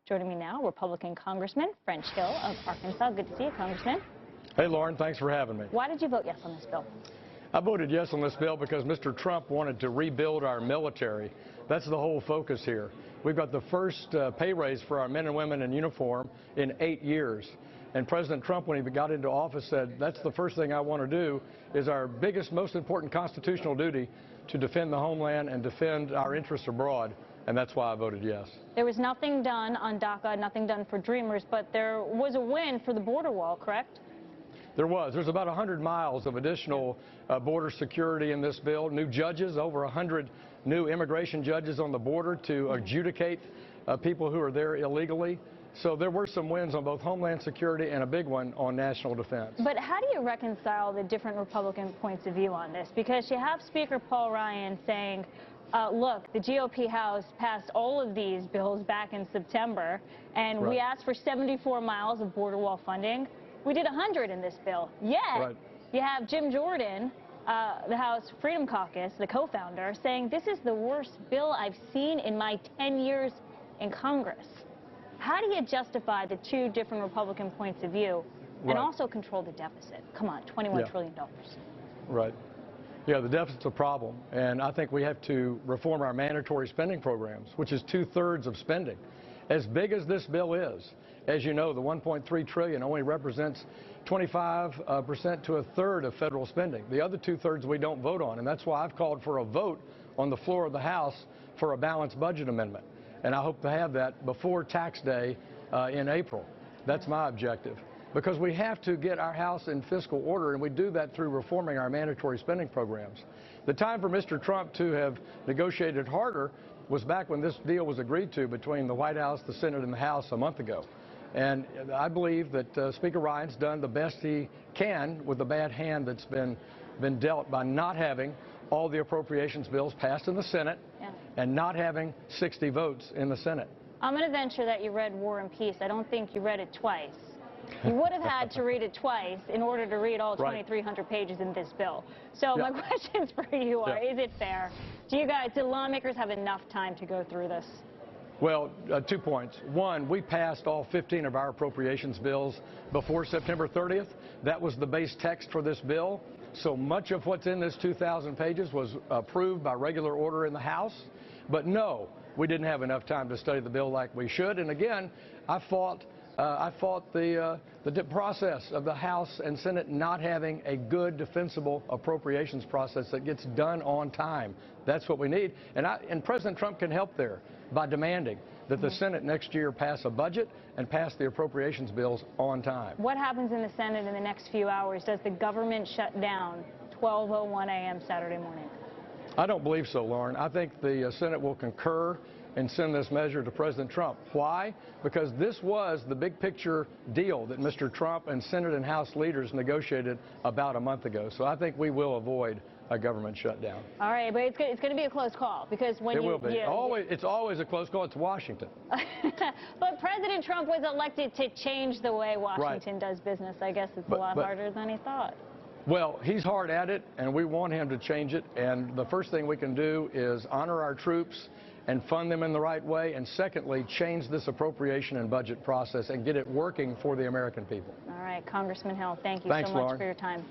Joining me now, Republican Congressman French Hill of Arkansas. Good to see you, Congressman. Hey, Lauren, thanks for having me. Why did you vote yes on this bill? I voted yes on this bill because Mr. Trump wanted to rebuild our military. That's the whole focus here. We've got the first pay raise for our men and women in uniform in 8 years. And President Trump, when he got into office, said, that's the first thing I want to do is our biggest, most important constitutional duty to defend the homeland and defend our interests abroad. And that's why I voted yes. There was nothing done on DACA, nothing done for Dreamers, but there was a win for the border wall, correct? There was. There's about 100 miles of additional border security in this bill. New judges, over 100 new immigration judges on the border to adjudicate people who are there illegally. So there were some wins on both Homeland Security and a big one on national defense. But how do you reconcile the different Republican points of view on this? Because you have Speaker Paul Ryan saying, look, the GOP House passed all of these bills back in September, and we asked for 74 miles of border wall funding. We did 100 in this bill. Yet, you have Jim Jordan, the House Freedom Caucus, the co-founder, saying this is the worst bill I've seen in my 10 years in Congress. How do you justify the two different Republican points of view and also control the deficit? Come on, $21 trillion. Right. Yeah, the deficit's a problem, and I think we have to reform our mandatory spending programs, which is 2/3 of spending. As big as this bill is, as you know, the $1.3 trillion only represents 25% to 1/3 of federal spending. The other 2/3 we don't vote on, and that's why I've called for a vote on the floor of the House for a balanced budget amendment. And I hope to have that before tax day in April. That's my objective. Because we have to get our house in fiscal order, and we do that through reforming our mandatory spending programs. The time for Mr. Trump to have negotiated harder was back when this deal was agreed to between the White House, the Senate, and the House a month ago. And I believe that Speaker Ryan's done the best he can with the bad hand that's been dealt by not having all the appropriations bills passed in the Senate and not having 60 votes in the Senate. I'm going to venture that you read War and Peace. I don't think you read it twice. You would have had to read it twice in order to read all 2,300 pages in this bill. So my questions for you are, is it fair? Do lawmakers have enough time to go through this? Well, 2 points. One, we passed all 15 of our appropriations bills before September 30th. That was the base text for this bill. So much of what's in this 2,000 pages was approved by regular order in the House. But no, we didn't have enough time to study the bill like we should. And again, I fought the process of the House and Senate not having a good, defensible appropriations process that gets done on time. That's what we need. And President Trump can help there by demanding that the Senate next year pass a budget and pass the appropriations bills on time. What happens in the Senate in the next few hours? Does the government shut down 12:01 a.m. Saturday morning? I don't believe so, Lauren. I think the Senate will concur and send this measure to President Trump. Why? Because this was the big picture deal that Mr. Trump and Senate and House leaders negotiated about a month ago. So I think we will avoid a government shutdown. All right, but it's going to be a close call because when it will be. It's always a close call. It's Washington. But President Trump was elected to change the way Washington does business. I guess it's a lot harder than he thought. Well, he's hard at it, and we want him to change it. And the first thing we can do is honor our troops and fund them in the right way, and secondly, change this appropriation and budget process and get it working for the American people. All right, Congressman Hill, thank you so much for your time.